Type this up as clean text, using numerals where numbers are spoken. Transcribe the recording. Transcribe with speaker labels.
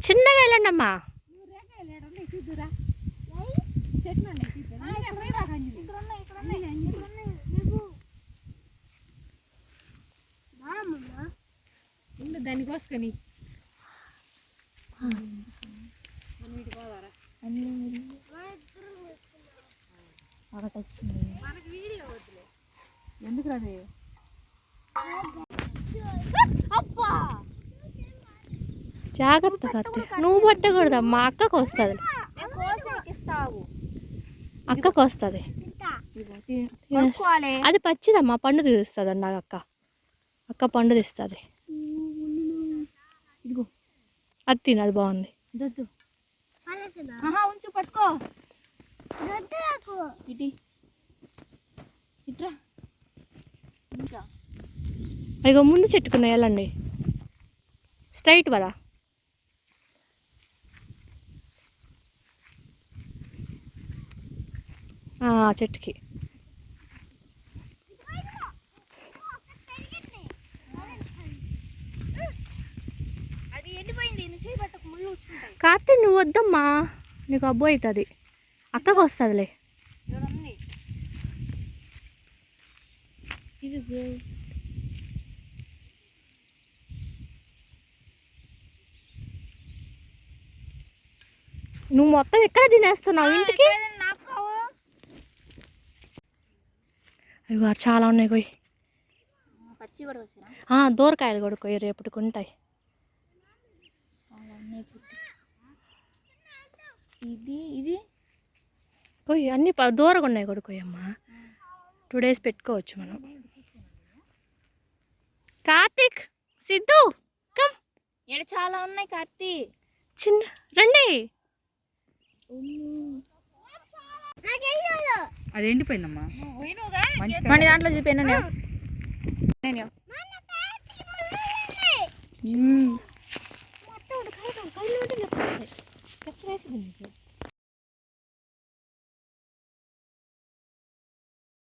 Speaker 1: చిన్నగా వెళ్ళండి అమ్మా.
Speaker 2: దానికోసకని ఒకటి వచ్చింది. ఎందుకు రాదు?
Speaker 1: జాగ్రత్తగా నువ్వు పట్టకూడదమ్మా, అక్కకు వస్తుంది. అక్కకు వస్తుంది. అది పచ్చిదమ్మా, పండు తీస్తుంది అన్నాక అక్క పండు తీస్తుంది.
Speaker 2: ఇదిగో
Speaker 1: అది తిను, అది బాగుంది.
Speaker 2: దొద్దు ఉంచు, పట్టుకో. ఇట్రా ఇంకా
Speaker 1: ఇగో ముందు చెట్టుకున్నాయి, వెళ్ళండి స్ట్రైట్ కదా. చెట్టుకి కార్తీ నువ్వు వద్దమ్మా, నీకు అబ్బో అవుతుంది. అక్కకు వస్తుందిలే. నువ్వు మొత్తం ఎక్కడ తినేస్తున్నావు ఇంటికి? అవి చాలా ఉన్నాయి కొయ్యి.
Speaker 2: పచ్చి కూడా
Speaker 1: దూరకాయలు కూడా కొయ్యి, రేపటికి ఉంటాయి.
Speaker 2: ఇది
Speaker 1: కొయ్యి, అన్నీ దూరంగా ఉన్నాయి కూడా కొయ్యమ్మా. 2 days పెట్టుకోవచ్చు మనం. కార్తీక్, సిద్ధు కమ్.
Speaker 2: ఇక్కడ చాలా ఉన్నాయి కార్తీ.
Speaker 1: చిన్న రండి.
Speaker 2: అది ఎండిపోయిందమ్మా. మన దాంట్లో చూపాను
Speaker 1: నేను